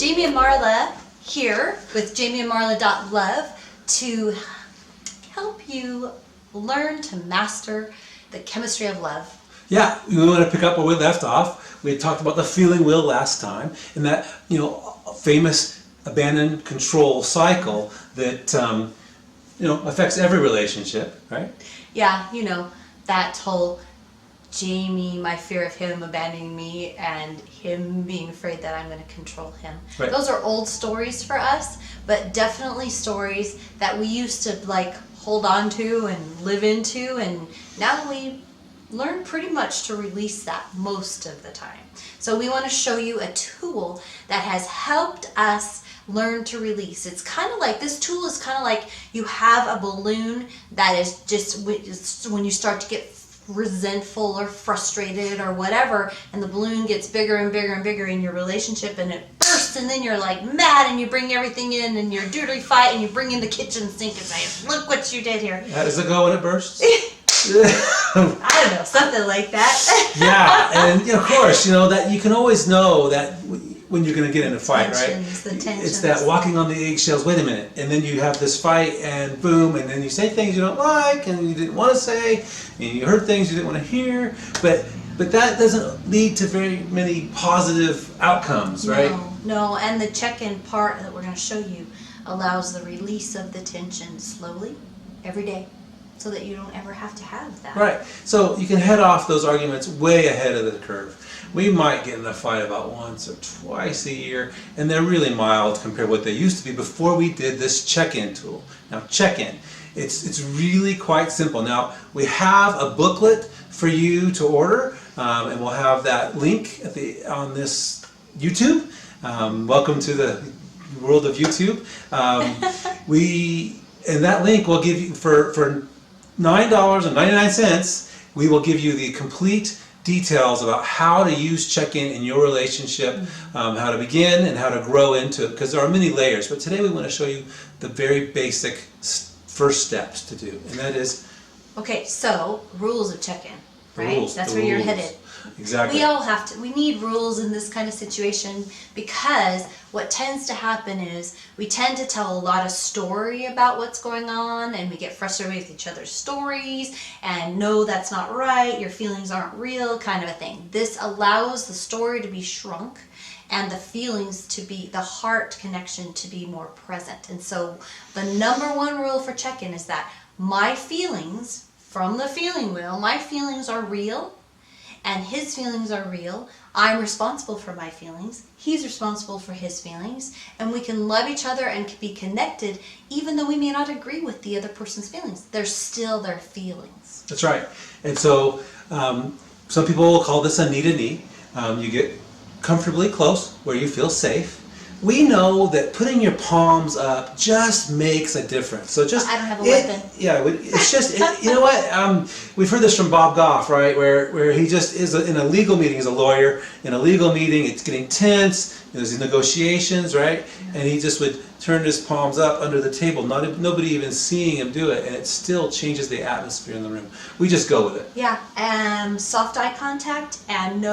Jamie and Marla here with jamieandmarla.love to help you learn to master the chemistry of love. Yeah, we want to pick up where we left off. We had talked about the feeling wheel last time, and that famous abandon control cycle that affects every relationship, right? Yeah, that whole Jamie, my fear of him abandoning me, and him being afraid that I'm going to control him. Right. Those are old stories for us, but definitely stories that we used to hold on to and live into, and now we learn pretty much to release that most of the time. So we want to show you a tool that has helped us learn to release. It's kind of like, this tool is kind of like you have a balloon that is just, when you start to get resentful or frustrated or whatever, and the balloon gets bigger and bigger and bigger in your relationship, and it bursts, and then you're mad, and you bring everything in, and you're dirty fight, and you bring in the kitchen sink and say, look what you did here. How does it go when it bursts? I don't know, something like that. Yeah, and of course, that you can always know that when you're going to get in a fight, right? The tensions. It's that walking on the eggshells, wait a minute, and then you have this fight, and boom, and then you say things you don't like, and you didn't want to say, and you heard things you didn't want to hear, but that doesn't lead to very many positive outcomes, right? No, and the check-in part that we're going to show you allows the release of the tension slowly, every day, so that you don't ever have to have that. Right, so you can head off those arguments way ahead of the curve. We might get in a fight about once or twice a year, and they're really mild compared to what they used to be before we did this check-in tool. Now, check-in, it's really quite simple. Now, we have a booklet for you to order, and we'll have that link on this YouTube. Welcome to the world of YouTube. And that link will give you, for $9.99, we will give you the complete details about how to use check-in in your relationship, how to begin and how to grow into it, because there are many layers. But today we want to show you the very basic first steps to do, and that is... Okay, so rules of check-in, right? That's where you're headed. Exactly. We need rules in this kind of situation, because what tends to happen is we tend to tell a lot of story about what's going on, and we get frustrated with each other's stories, and no, that's not right, your feelings aren't real, kind of a thing. This allows the story to be shrunk and the feelings to be, the heart connection to be more present. And so the number one rule for check-in is that my feelings, from the feeling wheel, my feelings are real, and his feelings are real. I'm responsible for my feelings. He's responsible for his feelings. And we can love each other and be connected even though we may not agree with the other person's feelings. They're still their feelings. That's right. And so some people will call this a knee-to-knee. You get comfortably close where you feel safe. We know that putting your palms up just makes a difference. So just I don't have a weapon. Yeah, it's just you know what? We've heard this from Bob Goff, right? Where he just is in a legal meeting. He's a lawyer in a legal meeting. It's getting tense. There's negotiations, right? And he just would turn his palms up under the table, nobody even seeing him do it, and it still changes the atmosphere in the room. We just go with it. Yeah, soft eye contact, and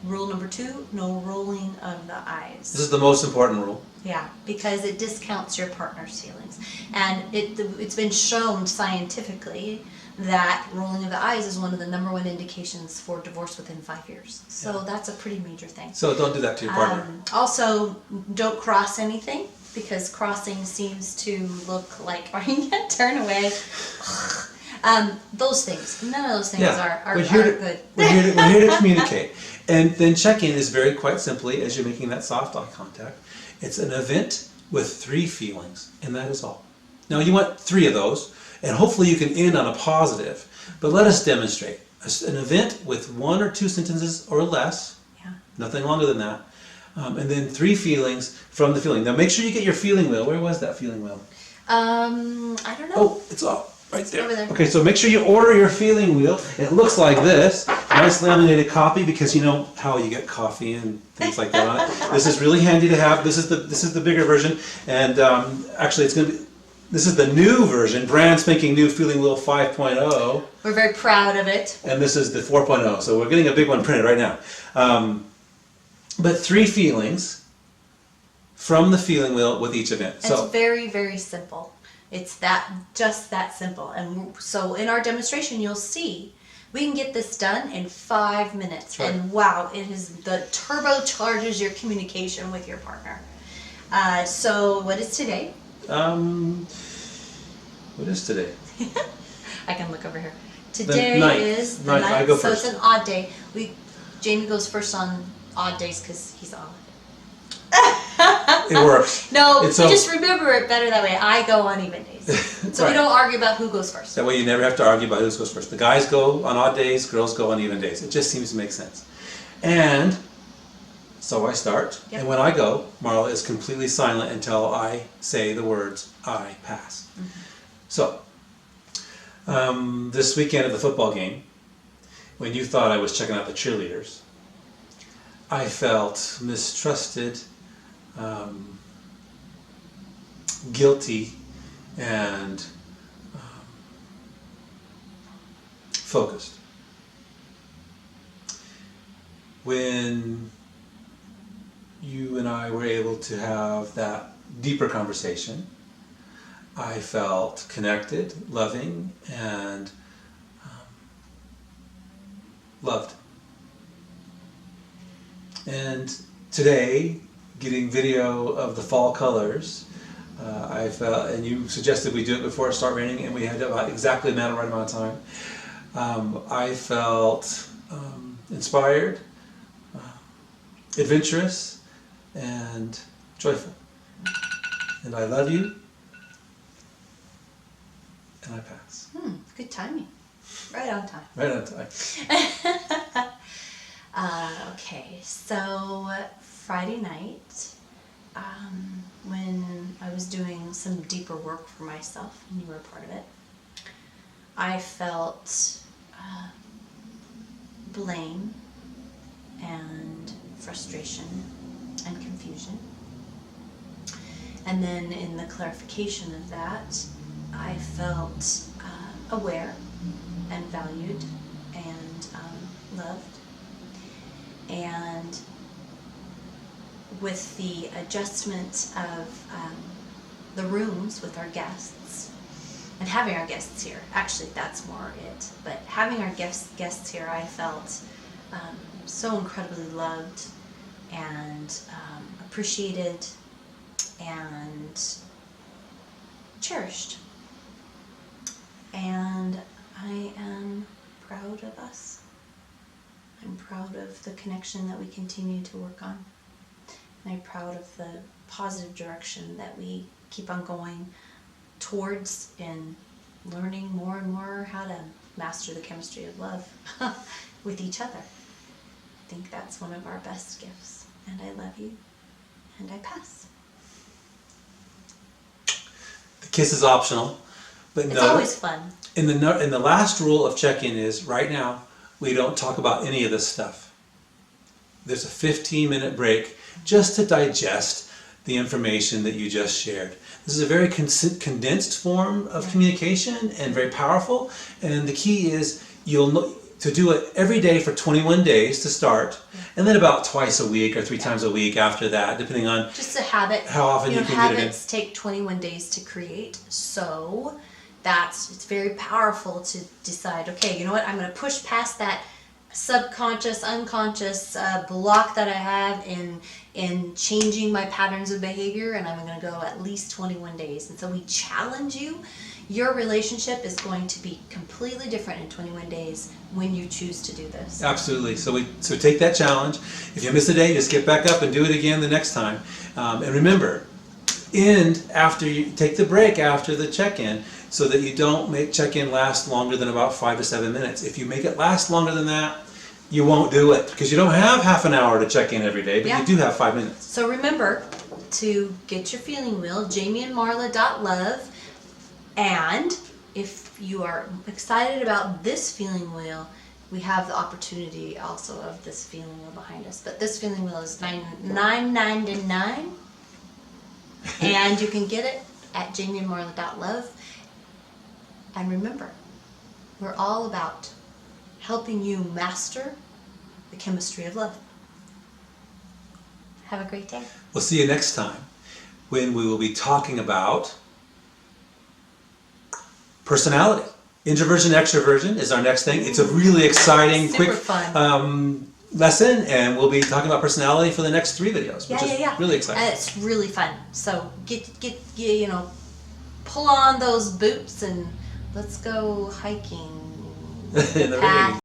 rule number 2, no rolling of the eyes. This is the most important rule. Yeah, because it discounts your partner's feelings. And it's been shown scientifically that rolling of the eyes is one of the number 1 indications for divorce within 5 years. So that's a pretty major thing. So don't do that to your partner. Also, don't cross anything, because crossing seems to look like, or you can't turn away. Those things, none of those things are good. We're here to communicate. And then check-in is quite simply, as you're making that soft eye contact, it's an event with 3 feelings, and that is all. Now you want 3 of those, and hopefully you can end on a positive, but let us demonstrate. An event with 1 or 2 sentences or less, nothing longer than that, and then 3 feelings from the feeling. Now make sure you get your feeling wheel. Where was that feeling wheel? I don't know. Oh, it's all right there. Over there. Okay, so make sure you order your feeling wheel. It looks like this. Nice laminated copy, because you know how you get coffee and things like that on it. This is really handy to have. This is the bigger version, and actually this is the new version, brand spanking new Feeling Wheel 5.0. We're very proud of it. And this is the 4.0, so we're getting a big one printed right now. But 3 feelings from the feeling wheel with each event. It's very, very simple. It's just that simple. And so in our demonstration, you'll see we can get this done in 5 minutes. Right. And wow, the turbocharges your communication with your partner. So what is today? What is today? I can look over here. Today is the 9th. ninth, I go so first. it's an odd day. Jamie goes first on odd days because he's odd. It works. No, It's you just remember it better that way. I go on even days. So Right. we don't argue about who goes first. That way you never have to argue about who goes first. The guys go on odd days, girls go on even days. It just seems to make sense. And so I start, Yep. and when I go, Marla is completely silent until I say the words, I pass. Mm-hmm. So, this weekend at the football game, when you thought I was checking out the cheerleaders, I felt mistrusted, guilty, and focused. When you and I were able to have that deeper conversation, I felt connected, loving, and loved. And today, getting video of the fall colors, I felt, and you suggested we do it before it started raining, and we had about exactly the right amount of time. I felt inspired, adventurous, and joyful. And I love you, and I pass. Good timing. Right on time. Right on time. Okay, so Friday night, when I was doing some deeper work for myself, and you were a part of it, I felt blame and frustration and confusion. And then in the clarification of that, I felt aware and valued and loved. And with the adjustment of the rooms with our guests, and having our guests here, actually that's more it, but having our guests here, I felt so incredibly loved and appreciated and cherished. And I am proud of us. I'm proud of the connection that we continue to work on. And I'm proud of the positive direction that we keep on going towards in learning more and more how to master the chemistry of love with each other. I think that's one of our best gifts. And I love you. And I pass. The kiss is optional, but It's always fun. In the last rule of check-in is, right now, we don't talk about any of this stuff. There's a 15-minute break just to digest the information that you just shared. This is a very condensed form of communication and very powerful. And the key is to do it every day for 21 days to start, and then about twice a week or 3 times a week after that, depending on just a habit. How often you can get it in. Habits take 21 days to create, so it's very powerful to decide, okay, you know what, I'm going to push past that subconscious, unconscious block that I have in changing my patterns of behavior, and I'm going to go at least 21 days. And so we challenge you. Your relationship is going to be completely different in 21 days when you choose to do this. Absolutely. So take that challenge. If you miss a day, just get back up and do it again the next time. And remember, end after you take the break after the check-in, so that you don't make check-in last longer than about 5 to 7 minutes. If you make it last longer than that, you won't do it, because you don't have half an hour to check in every day, but you do have 5 minutes. So remember to get your feeling wheel, jamieandmarla.love. And if you are excited about this feeling wheel, we have the opportunity also of this feeling wheel behind us. But this feeling wheel is $9.99, and you can get it at jamieandmarla.love. And remember, we're all about helping you master the chemistry of love. Have a great day. We'll see you next time when we will be talking about personality. Introversion, extroversion is our next thing. It's a really exciting, Super quick fun. lesson, and we'll be talking about personality for the next 3 videos, which is really exciting. And it's really fun. So get pull on those boots and let's go hiking. In the Path. rain.